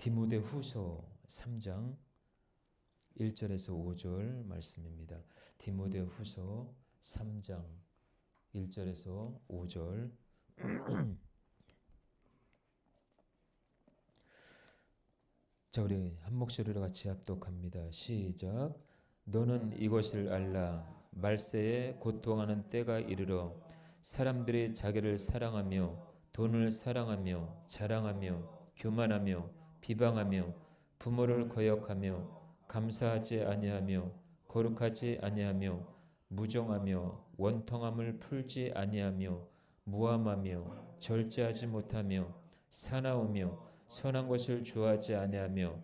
디모데후서 3장 1절에서 5절 말씀입니다. 디모데후서 3장 1절에서 5절. 자, 우리 한 목소리로 같이 합독합니다. 시작. 너는 이것을 알라. 말세에 고통하는 때가 이르러 사람들이 자기를 사랑하며 돈을 사랑하며 자랑하며 교만하며 비방하며 부모를 거역하며 감사하지 아니하며 거룩하지 아니하며 무정하며 원통함을 풀지 아니하며 무함하며 절제하지 못하며 사나우며 선한 것을 좋아하지 아니하며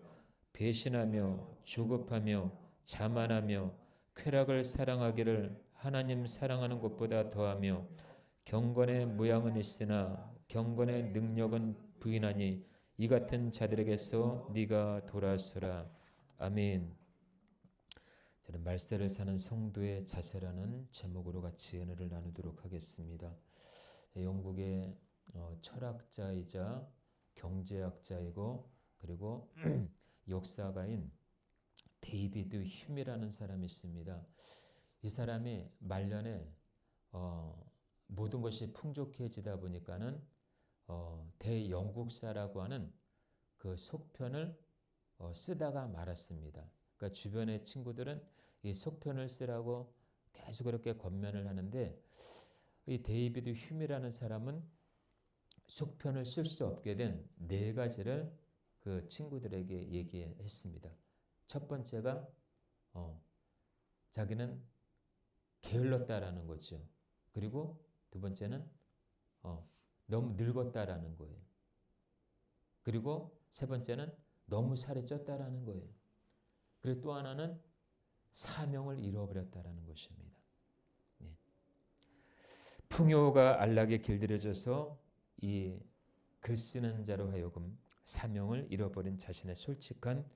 배신하며 조급하며 자만하며 쾌락을 사랑하기를 하나님 사랑하는 것보다 더하며 경건의 모양은 있으나 경건의 능력은 부인하니 이 같은 자들에게서 네가 돌아서라. 아멘. 저는 말세를 사는 성도의 자세라는 제목으로 같이 은혜를 나누도록 하겠습니다. 영국의 철학자이자 경제학자이고 그리고 역사가인 데이비드 휴미라는 사람이 있습니다. 이 사람이 말년에 모든 것이 풍족해지다 보니까는 대영국사라고 하는 그 속편을 쓰다가 말았습니다. 그러니까 주변의 친구들은 이 속편을 쓰라고 계속 그렇게 권면을 하는데 이 데이비드 휴미라는 사람은 속편을 쓸 수 없게 된 네 가지를 그 친구들에게 얘기했습니다. 첫 번째가 자기는 게을렀다라는 거죠. 그리고 두 번째는 너무 늙었다라는 거예요. 그리고 세 번째는 너무 살이 쪘다라는 거예요. 그리고 또 하나는 사명을 잃어버렸다라는 것입니다. 네. 풍요가 안락에 길들여져서 이 글 쓰는 자로 하여금 사명을 잃어버린 자신의 솔직한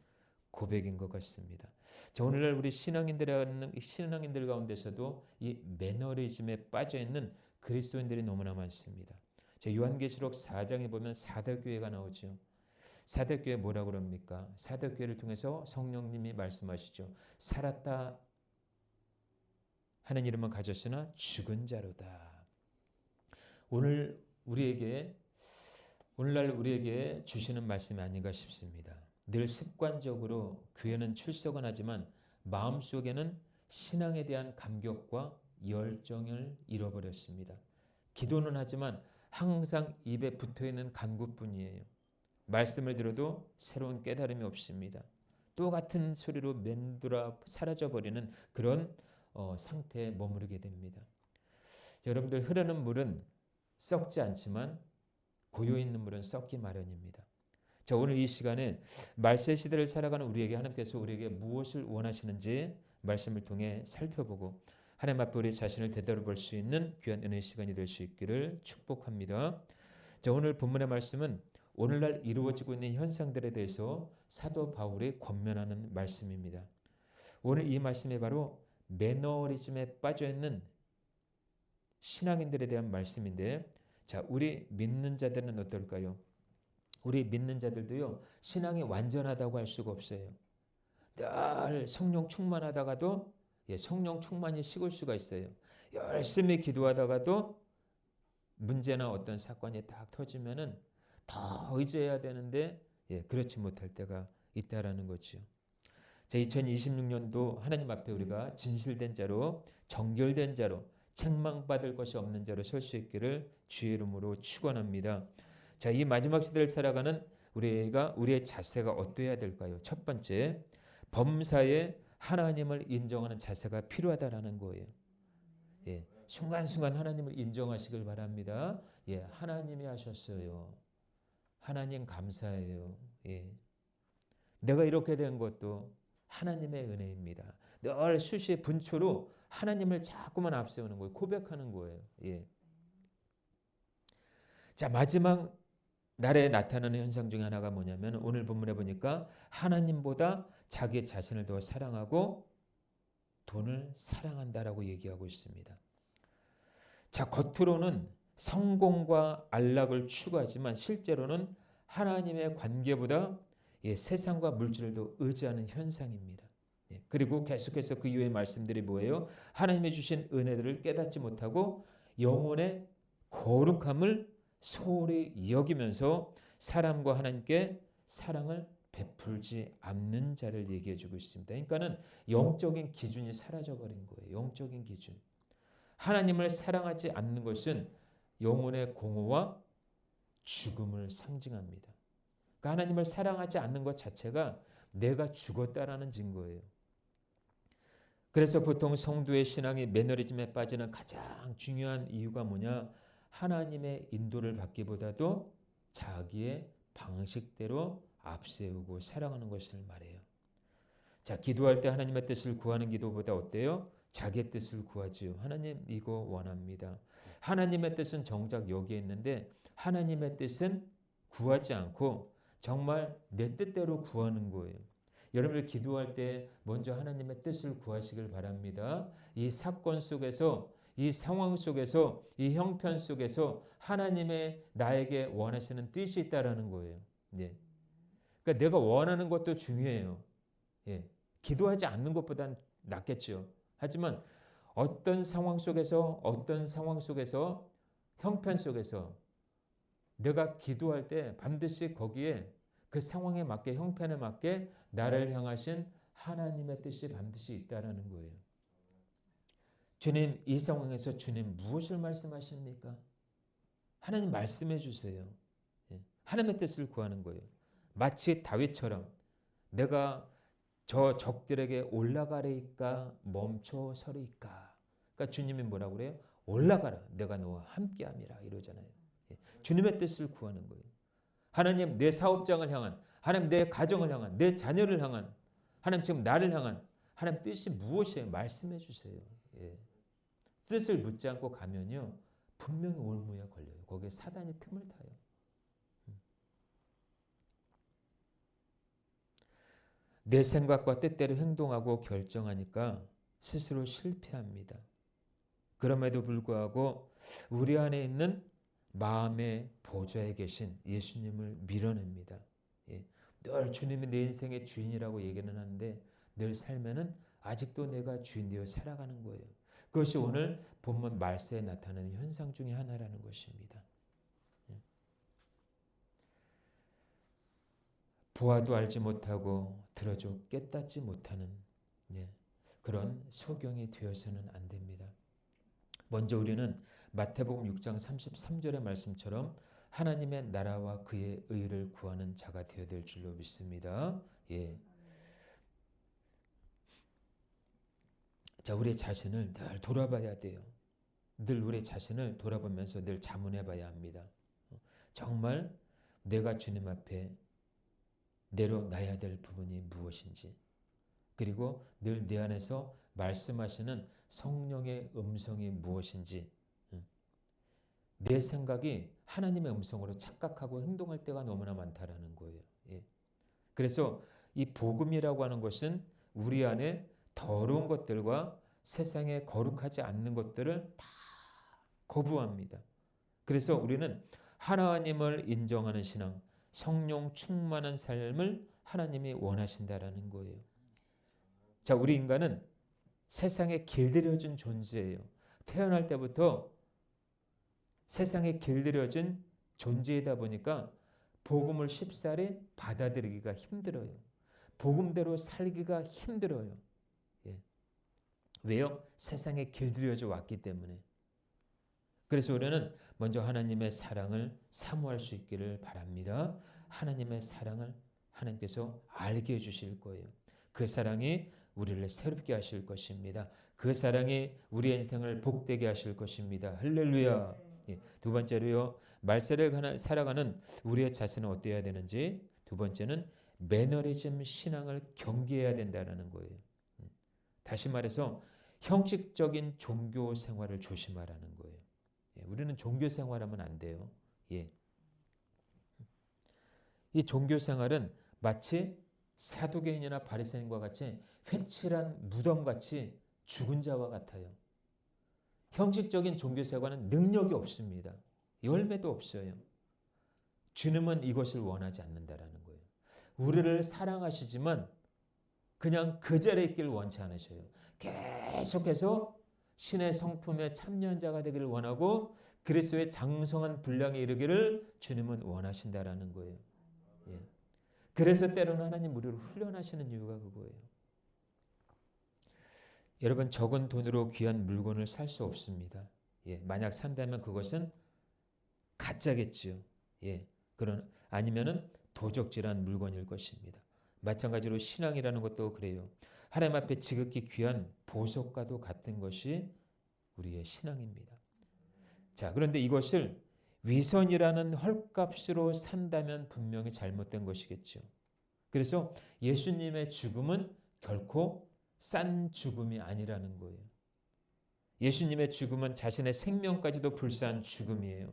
고백인 것 같습니다. 자, 오늘날 우리 신앙인들 가운데서도 이 매너리즘에 빠져 있는 그리스도인들이 너무나 많습니다. 자, 요한계시록 4장에 보면 사도교회가 나오죠. 사도교회 뭐라고 그럽니까? 사도교회를 통해서 성령님이 말씀하시죠. 살았다 하는 이름은 가졌으나 죽은 자로다. 오늘날 우리에게 주시는 말씀이 아닌가 싶습니다. 늘 습관적으로 교회는 출석은 하지만 마음속에는 신앙에 대한 감격과 열정을 잃어버렸습니다. 기도는 하지만 항상 입에 붙어있는 간구뿐이에요. 말씀을 들어도 새로운 깨달음이 없습니다. 똑같은 소리로 맴돌아 사라져버리는 그런 상태에 머무르게 됩니다. 여러분들, 흐르는 물은 썩지 않지만 고여있는 물은 썩기 마련입니다. 자, 오늘 이 시간에 말세 시대를 살아가는 우리에게 하나님께서 우리에게 무엇을 원하시는지 말씀을 통해 살펴보고 하나님 앞에 우리 자신을 되돌아볼 수 있는 귀한 은혜의 시간이 될 수 있기를 축복합니다. 자, 오늘 본문의 말씀은 오늘날 이루어지고 있는 현상들에 대해서 사도 바울이 권면하는 말씀입니다. 오늘 이 말씀이 바로 매너리즘에 빠져있는 신앙인들에 대한 말씀인데, 자, 우리 믿는 자들은 어떨까요? 우리 믿는 자들도요, 신앙이 완전하다고 할 수가 없어요. 늘 성령 충만하다가도 성령 충만이 식을 수가 있어요. 열심히 기도하다가도 문제나 어떤 사건이 딱 터지면은 더 의지해야 되는데 그렇지 못할 때가 있다라는 거죠. 자, 2026년도 하나님 앞에 우리가 진실된 자로, 정결된 자로, 책망받을 것이 없는 자로 설 수 있기를 주의 이름으로 축원합니다. 자, 이 마지막 시대를 살아가는 우리의 자세가 어떠해야 될까요? 첫 번째, 범사에 하나님을 인정하는 자세가 필요하다라는 거예요. 순간순간 하나님을 인정하시길 바랍니다. 하나님이 하셨어요. 하나님 감사해요. 내가 이렇게 된 것도 하나님의 은혜입니다. 늘 수시에 분초로 하나님을 자꾸만 앞세우는 거예요. 고백하는 거예요. 자, 마지막 날에 나타나는 현상 중에 하나가 뭐냐면 오늘 본문에 보니까 하나님보다 자기 자신을 더 사랑하고 돈을 사랑한다라고 얘기하고 있습니다. 자, 겉으로는 성공과 안락을 추구하지만 실제로는 하나님의 관계보다 예, 세상과 물질도 의지하는 현상입니다. 예, 그리고 계속해서 그 이후의 말씀들이 뭐예요? 하나님의 주신 은혜들을 깨닫지 못하고 영혼의 거룩함을 소홀히 여기면서 사람과 하나님께 사랑을 베풀지 않는 자를 얘기해 주고 있습니다. 그러니까는 영적인 기준이 사라져 버린 거예요. 영적인 기준. 하나님을 사랑하지 않는 것은 영혼의 공허와 죽음을 상징합니다. 그러니까 하나님을 사랑하지 않는 것 자체가 내가 죽었다라는 증거예요. 그래서 보통 성도의 신앙이 매너리즘에 빠지는 가장 중요한 이유가 뭐냐? 하나님의 인도를 받기보다도 자기의 방식대로 앞세우고 살아가는 것을 말해요. 자, 기도할 때 하나님의 뜻을 구하는 기도보다 어때요? 자기의 뜻을 구하지요. 하나님 이거 원합니다. 하나님의 뜻은 정작 여기에 있는데 하나님의 뜻은 구하지 않고 정말 내 뜻대로 구하는 거예요. 여러분들 기도할 때 먼저 하나님의 뜻을 구하시길 바랍니다. 이 사건 속에서, 이 상황 속에서, 이 형편 속에서 하나님의 나에게 원하시는 뜻이 있다라는 거예요. 예. 그러니까 내가 원하는 것도 중요해요. 예. 기도하지 않는 것보단 낫겠죠. 하지만 어떤 상황 속에서, 형편 속에서 내가 기도할 때 반드시 거기에 그 상황에 맞게, 형편에 맞게 나를 향하신 하나님의 뜻이 반드시 있다라는 거예요. 주님, 이 상황에서 주님 무엇을 말씀하십니까? 하나님 말씀해 주세요. 하나님의 뜻을 구하는 거예요. 마치 다윗처럼 내가 저 적들에게 올라가리까 멈춰서리까. 그러니까 주님이 뭐라고 그래요? 올라가라. 내가 너와 함께함이라 이러잖아요. 주님의 뜻을 구하는 거예요. 하나님 내 사업장을 향한, 하나님 내 가정을 향한, 내 자녀를 향한, 하나님 지금 나를 향한 하나님 뜻이 무엇이에요? 말씀해 주세요. 예. 뜻을 묻지 않고 가면요 분명히 올무에 걸려요. 거기에 사단이 틈을 타요. 내 생각과 뜻대로 행동하고 결정하니까 스스로 실패합니다. 그럼에도 불구하고 우리 안에 있는 마음의 보좌에 계신 예수님을 밀어냅니다. 예. 늘 주님이 내 인생의 주인이라고 얘기는 하는데 늘 삶에는 아직도 내가 주인 되어 살아가는 거예요. 그것이 오늘 본문 말세에 나타나는 현상 중에 하나라는 것입니다. 예. 보아도 알지 못하고 들어도 깨닫지 못하는 그런 소경이 되어서는 안 됩니다. 먼저 우리는 마태복음 6장 33절의 말씀처럼 하나님의 나라와 그의 의를 구하는 자가 되어야 될 줄로 믿습니다. 예. 자, 우리 자신을 늘 돌아봐야 돼요. 늘 우리 자신을 돌아보면서 늘 자문해 봐야 합니다. 정말 내가 주님 앞에 내려놔야 될 부분이 무엇인지, 그리고 늘 내 안에서 말씀하시는 성령의 음성이 무엇인지, 내 생각이 하나님의 음성으로 착각하고 행동할 때가 너무나 많다라는 거예요. 예. 그래서 이 복음이라고 하는 것은 우리 안에 더러운 것들과 세상에 거룩하지 않는 것들을 다 거부합니다. 그래서 우리는 하나님을 인정하는 신앙, 성령 충만한 삶을 하나님이 원하신다라는 거예요. 자, 우리 인간은 세상에 길들여진 존재예요. 태어날 때부터 세상에 길들여진 존재이다 보니까 복음을 쉽사리 받아들이기가 힘들어요. 복음대로 살기가 힘들어요. 예. 왜요? 세상에 길들여져 왔기 때문에. 그래서 우리는 먼저 하나님의 사랑을 사모할 수 있기를 바랍니다. 하나님의 사랑을 하나님께서 알게 해주실 거예요. 그 사랑이 우리를 새롭게 하실 것입니다. 그 사랑이 우리의 인생을 복되게 하실 것입니다. 할렐루야. 예. 두 번째로요. 말세를 살아가는 우리의 자세는 어때야 되는지. 두 번째는 매너리즘 신앙을 경계해야 된다는 거예요. 다시 말해서 형식적인 종교 생활을 조심하라는 거예요. 예. 우리는 종교 생활하면 안 돼요. 예. 이 종교 생활은 마치 사두개인이나 바리새인과 같이 회칠한 무덤같이 죽은 자와 같아요. 형식적인 종교 생활은 능력이 없습니다. 열매도 없어요. 주님은 이것을 원하지 않는다라는 거예요. 우리를 사랑하시지만 그냥 그 자리에 있기를 원치 않으셔요. 계속해서 신의 성품에 참여자가 되기를 원하고 그리스도의 장성한 분량에 이르기를 주님은 원하신다라는 거예요. 예. 그래서 때로는 하나님 우리를 훈련하시는 이유가 그거예요. 여러분, 적은 돈으로 귀한 물건을 살 수 없습니다. 예. 만약 산다면 그것은 가짜겠지요. 예. 그런 아니면은 도적질한 물건일 것입니다. 마찬가지로 신앙이라는 것도 그래요. 하나님 앞에 지극히 귀한 보석과도 같은 것이 우리의 신앙입니다. 자, 그런데 이것을 위선이라는 헐값으로 산다면 분명히 잘못된 것이겠죠. 그래서 예수님의 죽음은 결코 싼 죽음이 아니라는 거예요. 예수님의 죽음은 자신의 생명까지도 불사한 죽음이에요.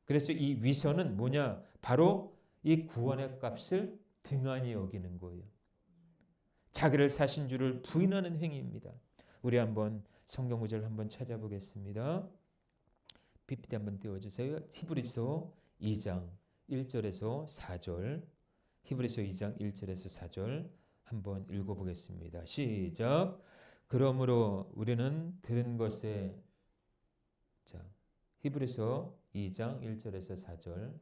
그래서 이 위선은 뭐냐? 바로 이 구원의 값을 등한히 여기는 거예요. 자기를 사신 줄을 부인하는 행위입니다. 우리 한번 성경 구절 한번 찾아보겠습니다. PPT 한번 띄워주세요. 히브리서 2장 1절에서 4절. 히브리서 2장 1절에서 4절 한번 읽어보겠습니다. 시작. 그러므로 우리는 들은 것에 자 히브리서 2장 1절에서 4절.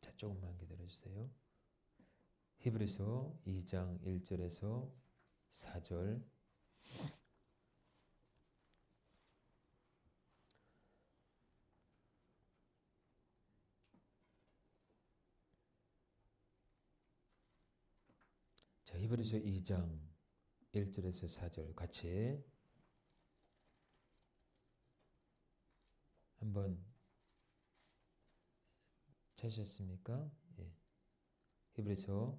자, 조금만 기다려주세요. 히브리서 2장 1절에서 4절. 자, 히브리서 2장 1절에서 4절 같이 한번 찾으셨습니까? 예. 히브리서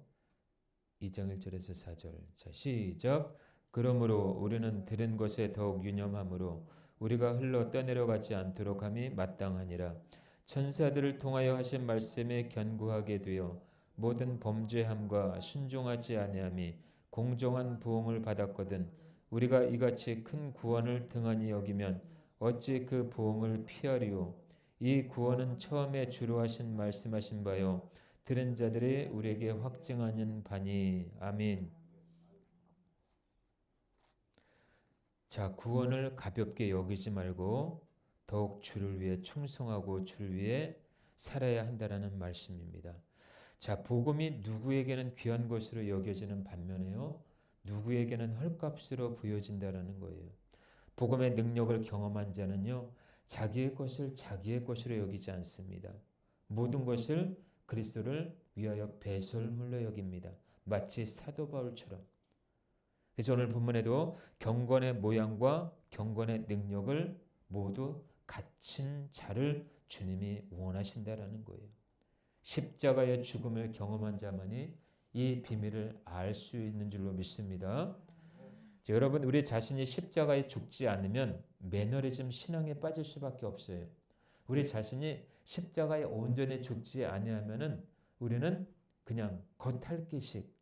2장 1절에서 4절. 자, 시작. 그러므로 우리는 들은 것에 더욱 유념함으로 우리가 흘러 떠내려가지 않도록 함이 마땅하니라. 천사들을 통하여 하신 말씀에 견고하게 되어 모든 범죄함과 순종하지 아니함이 공정한 부흥을 받았거든. 우리가 이같이 큰 구원을 등한히 여기면 어찌 그 부흥을 피하리요. 이 구원은 처음에 주로 하신 말씀하신 바요 들은 자들이 우리에게 확증하는 바니. 아멘. 자, 구원을 가볍게 여기지 말고 더욱 주를 위해 충성하고 주를 위해 살아야 한다라는 말씀입니다. 자, 복음이 누구에게는 귀한 것으로 여겨지는 반면에요, 누구에게는 헐값으로 보여진다라는 거예요. 복음의 능력을 경험한 자는요, 자기의 것을 자기의 것으로 여기지 않습니다. 모든 것을 그리스도를 위하여 배설물로 여깁니다. 마치 사도 바울처럼. 그래서 오늘 본문에도 경건의 모양과 경건의 능력을 모두 갖춘 자를 주님이 원하신다라는 거예요. 십자가의 죽음을 경험한 자만이 이 비밀을 알 수 있는 줄로 믿습니다. 자, 여러분, 우리 자신이 십자가에 죽지 않으면 매너리즘 신앙에 빠질 수밖에 없어요. 우리 자신이 십자가에 온전히 죽지 아니하면은 우리는 그냥 겉핥기식,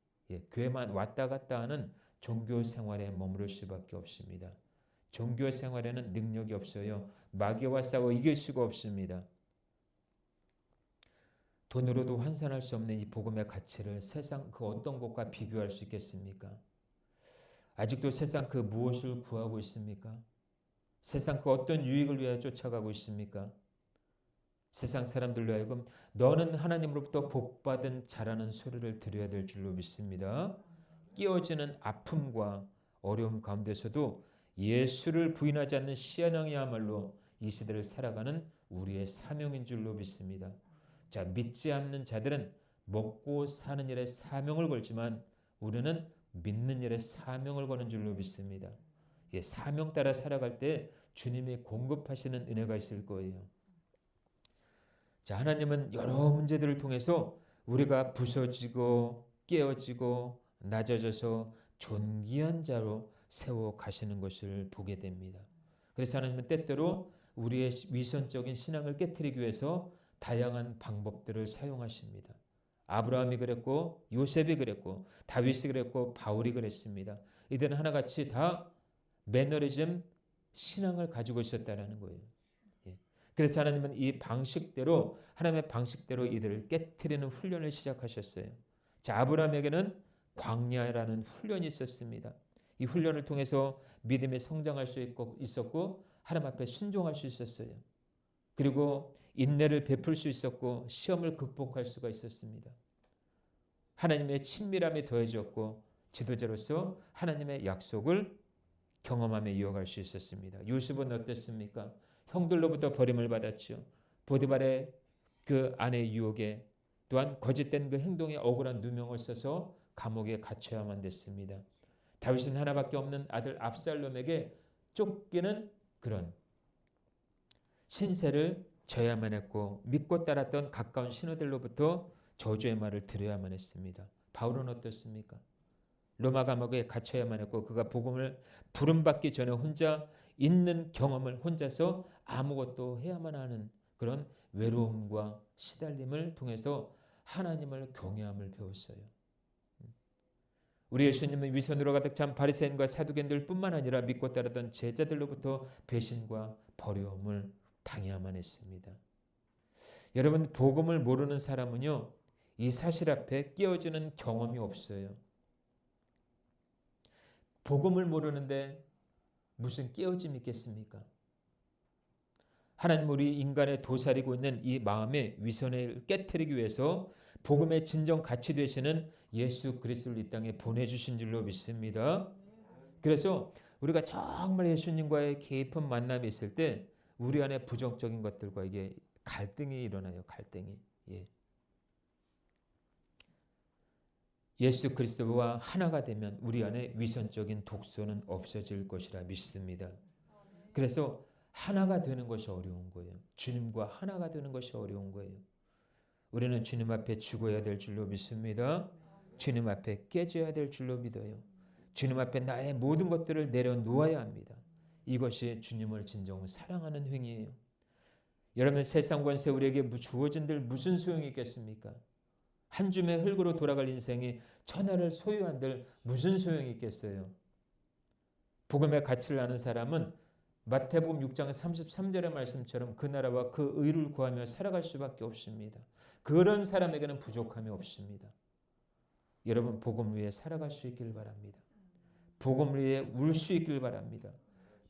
교회만 왔다 갔다 하는 종교 생활에 머무를 수밖에 없습니다. 종교 생활에는 능력이 없어요. 마귀와 싸워 이길 수가 없습니다. 돈으로도 환산할 수 없는 이 복음의 가치를 세상 그 어떤 것과 비교할 수 있겠습니까? 아직도 세상 그 무엇을 구하고 있습니까? 세상 그 어떤 유익을 위하여 쫓아가고 있습니까? 세상 사람들로 하여금 너는 하나님으로부터 복받은 자라는 소리를 들어야 될 줄로 믿습니다. 끼어지는 아픔과 어려움 가운데서도 예수를 부인하지 않는 신앙이야말로 이 시대를 살아가는 우리의 사명인 줄로 믿습니다. 자, 믿지 않는 자들은 먹고 사는 일에 사명을 걸지만 우리는 믿는 일에 사명을 거는 줄로 믿습니다. 사명 따라 살아갈 때 주님이 공급하시는 은혜가 있을 거예요. 자, 하나님은 여러 문제들을 통해서 우리가 부서지고 깨어지고 낮아져서 존귀한 자로 세워 가시는 것을 보게 됩니다. 그래서 하나님은 때때로 우리의 위선적인 신앙을 깨트리기 위해서 다양한 방법들을 사용하십니다. 아브라함이 그랬고 요셉이 그랬고 다윗이 그랬고 바울이 그랬습니다. 이들은 하나같이 다 매너리즘 신앙을 가지고 있었다는 거예요. 예. 그래서 하나님은 이 방식대로 하나님의 방식대로 이들을 깨트리는 훈련을 시작하셨어요. 자, 아브라함에게는 광야라는 훈련이 있었습니다. 이 훈련을 통해서 믿음이 성장할 수 있었고 하나님 앞에 순종할 수 있었어요. 그리고 인내를 베풀 수 있었고 시험을 극복할 수가 있었습니다. 하나님의 친밀함이 더해졌고 지도자로서 하나님의 약속을 경험하며 이어갈 수 있었습니다. 요셉은 어땠습니까? 형들로부터 버림을 받았죠. 보디발의 그 아내의 유혹에 또한 거짓된 그 행동에 억울한 누명을 써서 감옥에 갇혀야만 됐습니다. 다윗은 하나밖에 없는 아들 압살롬에게 쫓기는 그런 신세를 져야만 했고 믿고 따랐던 가까운 신하들로부터 저주의 말을 들어야만 했습니다. 바울은 어떻습니까? 로마 감옥에 갇혀야만 했고 그가 복음을 부름받기 전에 혼자 있는 경험을 혼자서 아무것도 해야만 하는 그런 외로움과 시달림을 통해서 하나님을 경외함을 배웠어요. 우리 예수님은 위선으로 가득 찬 바리새인과 사두개인들 뿐만 아니라 믿고 따르던 제자들로부터 배신과 버려움을 당해야만 했습니다. 여러분, 복음을 모르는 사람은요, 이 사실 앞에 끼어지는 경험이 없어요. 복음을 모르는데 무슨 끼어짐이 있겠습니까? 하나님 우리 인간의 도사리고 있는 이 마음의 위선을 깨트리기 위해서 복음의 진정 가치 되시는 예수 그리스도를 이 땅에 보내주신 줄로 믿습니다. 그래서 우리가 정말 예수님과의 깊은 만남이 있을 때 우리 안에 부정적인 것들과 이게 갈등이 일어나요. 갈등이. 예. 예수 그리스도와 하나가 되면 우리 안에 위선적인 독소는 없어질 것이라 믿습니다. 그래서 하나가 되는 것이 어려운 거예요. 주님과 하나가 되는 것이 어려운 거예요. 우리는 주님 앞에 죽어야 될 줄로 믿습니다. 주님 앞에 깨져야 될 줄로 믿어요. 주님 앞에 나의 모든 것들을 내려놓아야 합니다. 이것이 주님을 진정 사랑하는 행위예요. 여러분, 세상 권세 우리에게 주어진 들 무슨 소용이 있겠습니까? 한 줌의 흙으로 돌아갈 인생이 천하를 소유한들 무슨 소용이 있겠어요? 복음의 가치를 아는 사람은 마태복음 6장 33절의 말씀처럼 그 나라와 그 의를 구하며 살아갈 수밖에 없습니다. 그런 사람에게는 부족함이 없습니다. 여러분, 복음 위에 살아갈 수 있길 바랍니다. 복음 위에 울 수 있길 바랍니다.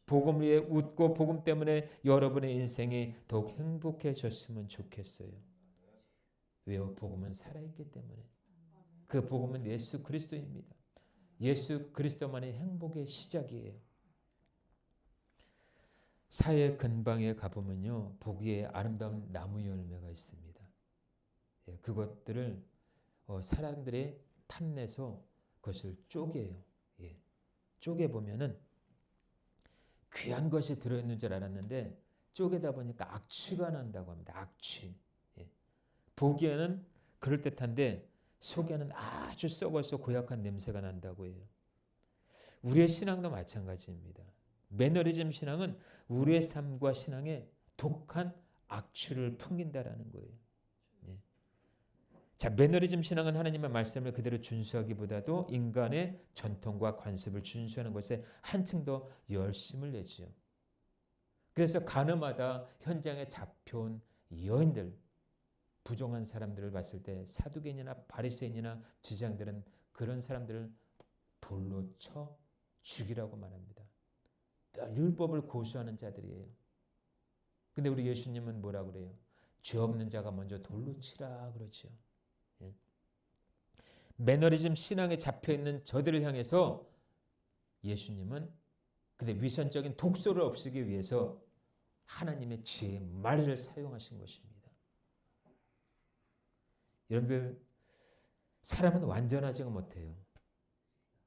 복음 위에 웃고 복음 때문에 여러분의 인생이 더욱 행복해졌으면 좋겠어요. 왜요? 복음은 살아있기 때문에. 그 복음은 예수 그리스도입니다. 예수 그리스도만이 행복의 시작이에요. 사회 근방에 가보면요, 보기에 아름다운 나무 열매가 있습니다. 예, 그것들을 사람들이 탐내서 그것을 쪼개요. 예, 쪼개보면은 귀한 것이 들어있는 줄 알았는데 쪼개다 보니까 악취가 난다고 합니다. 악취. 예. 보기에는 그럴듯한데 속에는 아주 썩어서 고약한 냄새가 난다고 해요. 우리의 신앙도 마찬가지입니다. 매너리즘 신앙은 우리의 삶과 신앙에 독한 악취를 풍긴다라는 거예요. 예. 자, 매너리즘 신앙은 하나님의 말씀을 그대로 준수하기보다도 인간의 전통과 관습을 준수하는 것에 한층 더 열심을 내지요. 그래서 가늠하다 현장에 잡혀온 여인들, 부정한 사람들을 봤을 때 사두개인이나 바리새인이나 지장들은 그런 사람들을 돌로 쳐 죽이라고 말합니다. 율법을 고수하는 자들이에요. 근데 우리 예수님은 뭐라 그래요? 죄 없는 자가 먼저 돌로 치라 그러죠. 예. 매너리즘 신앙에 잡혀있는 저들을 향해서 예수님은 근데 위선적인 독소를 없애기 위해서 하나님의 지혜의 말을 사용하신 것입니다. 여러분들, 사람은 완전하지가 못해요.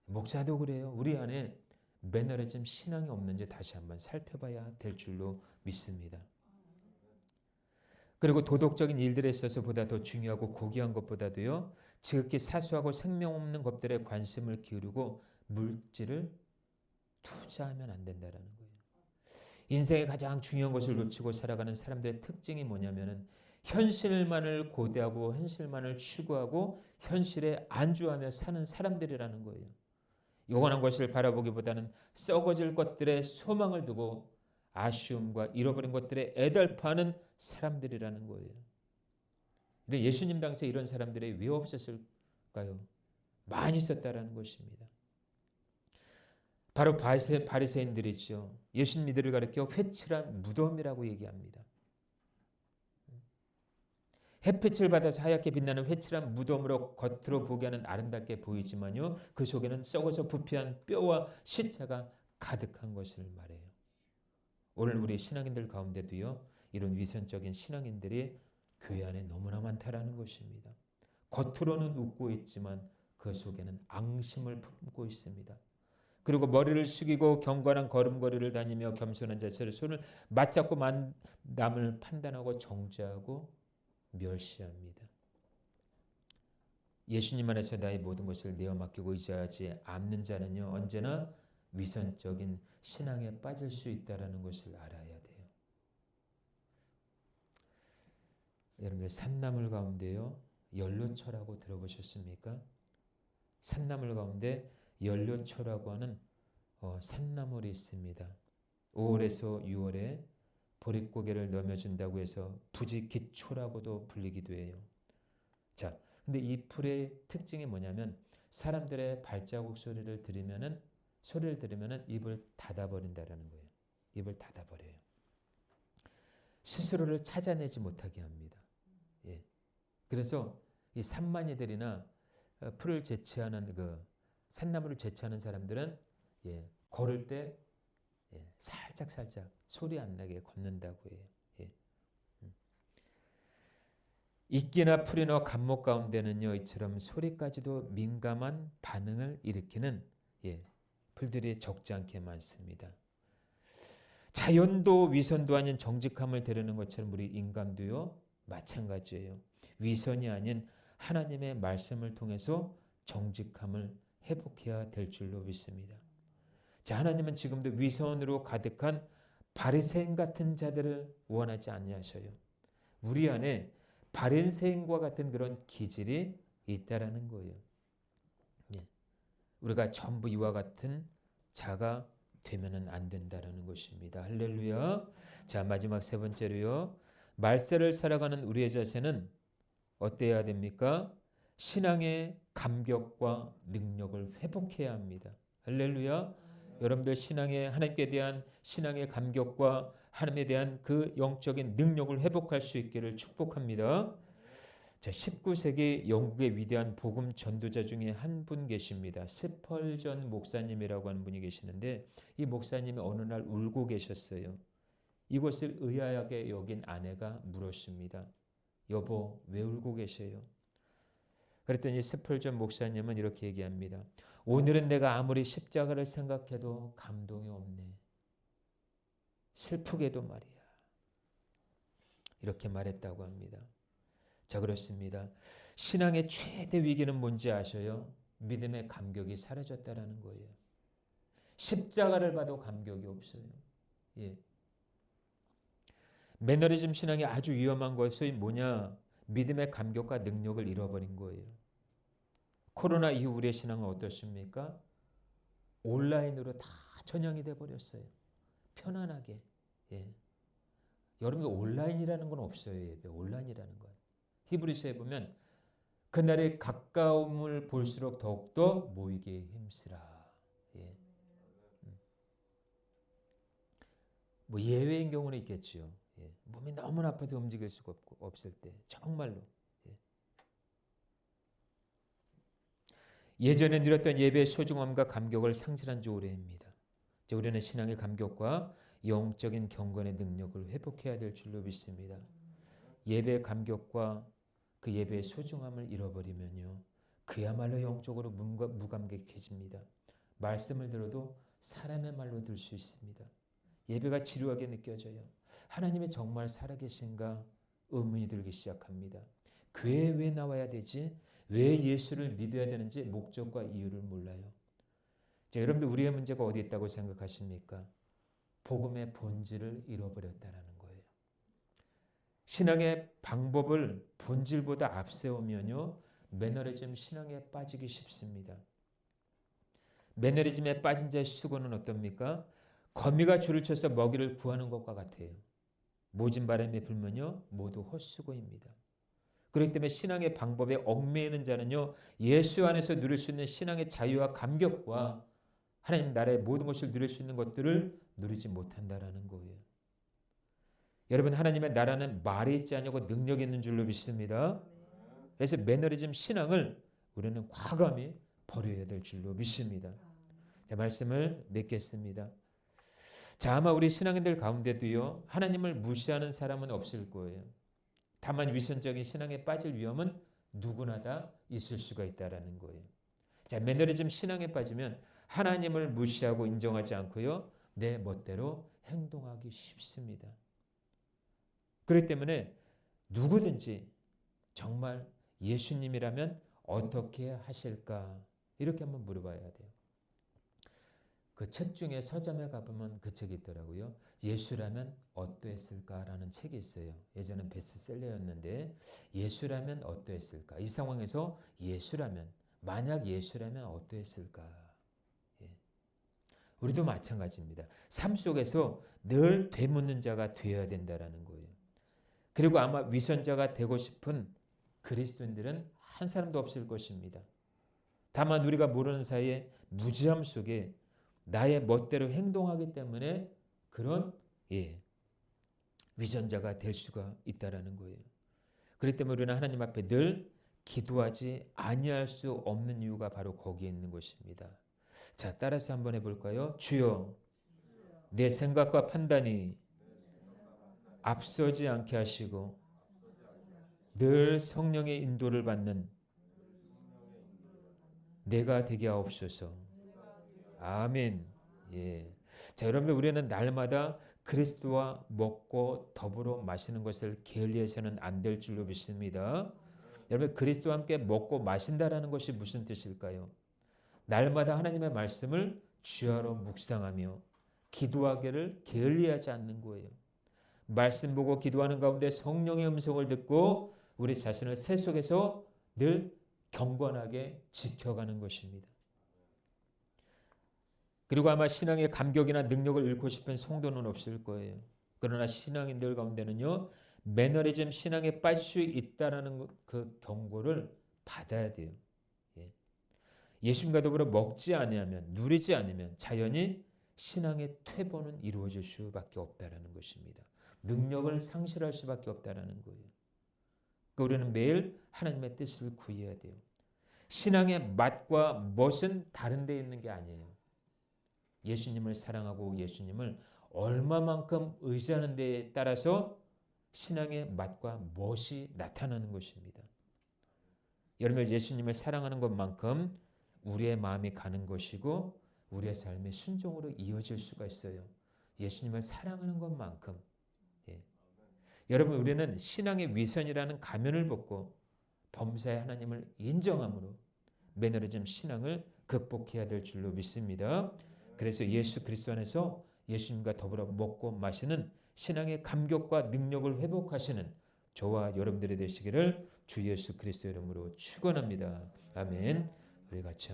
목사도 그래요. 우리 안에 매너리즘 신앙이 없는지 다시 한번 살펴봐야 될 줄로 믿습니다. 그리고 도덕적인 일들에 있어서 보다 더 중요하고 고귀한 것보다도요, 지극히 사소하고 생명 없는 것들에 관심을 기울이고 물질을 투자하면 안 된다는 거예요. 인생의 가장 중요한 것을 놓치고 살아가는 사람들의 특징이 뭐냐면은 현실만을 고대하고 현실만을 추구하고 현실에 안주하며 사는 사람들이라는 거예요. 영원한 것을 바라보기보다는 썩어질 것들에 소망을 두고 아쉬움과 잃어버린 것들에 애달파하는 사람들이라는 거예요. 근데 예수님 당시에 이런 사람들이 왜 없었을까요? 많이 있었다라는 것입니다. 바로 바리새인들이죠. 예수님 이들을 가리켜 회칠한 무덤이라고 얘기합니다. 햇빛을 받아서 하얗게 빛나는 회칠한 무덤으로 겉으로 보게 하는 아름답게 보이지만요, 그 속에는 썩어서 부패한 뼈와 시체가 가득한 것을 말해요. 오늘 우리 신앙인들 가운데도요, 이런 위선적인 신앙인들이 교회 안에 너무나 많다라는 것입니다. 겉으로는 웃고 있지만 그 속에는 앙심을 품고 있습니다. 그리고 머리를 숙이고 경건한 걸음걸이를 다니며 겸손한 자세로 손을 맞잡고 남을 판단하고 정죄하고 멸시합니다. 예수님 안에서 나의 모든 것을 내어 맡기고 의지하지 않는 자는요, 언제나 위선적인 신앙에 빠질 수 있다는 것을 알아야 돼요. 여러분들 산나물 가운데요, 연료초라고 들어보셨습니까? 산나물 가운데 연료초라고 하는 산나물이 있습니다. 5월에서 6월에 보릿고개를 넘겨준다고 해서 부지기초라고도 불리기도 해요. 자, 근데 이 풀의 특징이 뭐냐면 사람들의 발자국 소리를 들으면은 입을 닫아버린다라는 거예요. 입을 닫아버려요. 스스로를 찾아내지 못하게 합니다. 예. 그래서 이 산마니들이나 풀을 제치하는 산나물을 제치하는 사람들은 걸을 때 살짝 소리 안 나게 걷는다고 해요. 예. 이끼나 풀이나 감목 가운데는요, 이처럼 소리까지도 민감한 반응을 일으키는 풀들이 적지 않게 많습니다. 자연도 위선도 아닌 정직함을 드러내는 것처럼 우리 인간도요, 마찬가지예요. 위선이 아닌 하나님의 말씀을 통해서 정직함을 회복해야 될 줄로 믿습니다. 자, 하나님은 지금도 위선으로 가득한 바리새인 같은 자들을 원하지 아니하셔요. 우리 안에 바리새인과 같은 그런 기질이 있다라는 거예요. 우리가 전부 이와 같은 자가 되면은 안 된다라는 것입니다. 할렐루야. 자, 마지막 세 번째로요. 말세를 살아가는 우리의 자세는 어때야 됩니까? 신앙의 감격과 능력을 회복해야 합니다. 할렐루야. 여러분들 하나님께 대한 신앙의 감격과 하나님에 대한 그 영적인 능력을 회복할 수 있기를 축복합니다. 자, 19세기 영국의 위대한 복음 전도자 중에 한 분 계십니다. 스펄전 목사님이라고 하는 분이 계시는데 이 목사님이 어느 날 울고 계셨어요. 이것을 의아하게 여긴 아내가 물었습니다. 여보, 왜 울고 계세요? 그랬더니 스펄전 목사님은 이렇게 얘기합니다. 오늘은 내가 아무리 십자가를 생각해도 감동이 없네. 슬프게도 말이야. 이렇게 말했다고 합니다. 자, 그렇습니다. 신앙의 최대 위기는 뭔지 아셔요? 믿음의 감격이 사라졌다라는 거예요. 십자가를 봐도 감격이 없어요. 매너리즘 신앙이 아주 위험한 것이 뭐냐? 믿음의 감격과 능력을 잃어버린 거예요. 코로나 이후 우리의 신앙은 어떻습니까? 온라인으로 다 전향이 돼버렸어요. 편안하게. 여러분들 온라인이라는 건 없어요. 온라인이라는 건. 히브리서에 보면 그날의 가까움을 볼수록 더욱더 모이게 힘쓰라. 뭐 예외인 경우는 있겠죠. 몸이 너무 아파서 움직일 수가 없을 때 정말로. 예전에 누렸던 예배의 소중함과 감격을 상실한 지 오래입니다. 우리는 신앙의 감격과 영적인 경건의 능력을 회복해야 될 줄로 믿습니다. 예배의 감격과 그 예배의 소중함을 잃어버리면요, 그야말로 영적으로 무감격해집니다. 말씀을 들어도 사람의 말로 들 수 있습니다. 예배가 지루하게 느껴져요. 하나님이 정말 살아계신가 의문이 들기 시작합니다. 교회에 왜 나와야 되지? 왜 예수를 믿어야 되는지 목적과 이유를 몰라요. 자, 여러분들 우리의 문제가 어디 있다고 생각하십니까? 복음의 본질을 잃어버렸다는 거예요. 신앙의 방법을 본질보다 앞세우면요, 매너리즘 신앙에 빠지기 쉽습니다. 매너리즘에 빠진 자의 수고는 어떻습니까? 거미가 줄을 쳐서 먹이를 구하는 것과 같아요. 모진 바람에 불면요, 모두 헛수고입니다. 그렇기 때문에 신앙의 방법에 얽매이는 자는요, 예수 안에서 누릴 수 있는 신앙의 자유와 감격과 하나님 나라의 모든 것을 누릴 수 있는 것들을 누리지 못한다라는 거예요. 여러분, 하나님의 나라는 말이 있지 않냐고 능력이 있는 줄로 믿습니다. 그래서 매너리즘 신앙을 우리는 과감히 버려야 될 줄로 믿습니다. 제 말씀을 맺겠습니다. 자, 아마 우리 신앙인들 가운데도요, 하나님을 무시하는 사람은 없을 거예요. 다만 위선적인 신앙에 빠질 위험은 누구나 다 있을 수가 있다라는 거예요. 자, 매너리즘 신앙에 빠지면 하나님을 무시하고 인정하지 않고요, 내 멋대로 행동하기 쉽습니다. 그렇기 때문에 누구든지 정말 예수님이라면 어떻게 하실까? 이렇게 한번 물어봐야 돼요. 그 책 중에 서점에 가보면 그 책이 있더라고요. 예수라면 어떠했을까라는 책이 있어요. 예전엔 베스트셀러였는데 예수라면 어떠했을까? 이 상황에서 예수라면, 만약 예수라면 어떠했을까? 예. 우리도 마찬가지입니다. 삶 속에서 늘 되묻는 자가 되어야 된다라는 거예요. 그리고 아마 위선자가 되고 싶은 그리스도인들은 한 사람도 없을 것입니다. 다만 우리가 모르는 사이에 무지함 속에 나의 멋대로 행동하기 때문에 그런 위선자가 될 수가 있다라는 거예요. 그렇기 때문에 우리는 하나님 앞에 늘 기도하지 아니할 수 없는 이유가 바로 거기에 있는 것입니다. 자, 따라서 한번 해볼까요? 주여, 내 생각과 판단이 앞서지 않게 하시고 늘 성령의 인도를 받는 내가 되게 하옵소서. 아멘. 예. 자, 여러분들, 우리는 날마다 그리스도와 먹고 더불어 마시는 것을 게을리해서는 안 될 줄로 믿습니다. 여러분, 그리스도와 함께 먹고 마신다라는 것이 무슨 뜻일까요? 날마다 하나님의 말씀을 주야로 묵상하며 기도하기를 게을리하지 않는 거예요. 말씀 보고 기도하는 가운데 성령의 음성을 듣고 우리 자신을 새 속에서 늘 경건하게 지켜가는 것입니다. 그리고 아마 신앙의 감격이나 능력을 잃고 싶은 성도는 없을 거예요. 그러나 신앙인들 가운데는요, 매너리즘 신앙에 빠질 수 있다라는 그 경고를 받아야 돼요. 예수님과 더불어 먹지 아니하면, 누리지 않으면 자연히 신앙의 퇴보는 이루어질 수밖에 없다라는 것입니다. 능력을 상실할 수밖에 없다라는 거예요. 그러니까 우리는 매일 하나님의 뜻을 구해야 돼요. 신앙의 맛과 멋은 다른 데 있는 게 아니에요. 예수님을 사랑하고 예수님을 얼마만큼 의지하는 데에 따라서 신앙의 맛과 멋이 나타나는 것입니다. 여러분, 예수님을 사랑하는 것만큼 우리의 마음이 가는 것이고 우리의 삶의 순종으로 이어질 수가 있어요. 예수님을 사랑하는 것만큼. 여러분, 우리는 신앙의 위선이라는 가면을 벗고 범사의 하나님을 인정함으로 매너리즘 신앙을 극복해야 될 줄로 믿습니다. 그래서 예수 그리스도 안에서 예수님과 더불어 먹고 마시는 신앙의 감격과 능력을 회복하시는 저와 여러분들이 되시기를 주 예수 그리스도 이름으로 축원합니다. 아멘. 우리 같이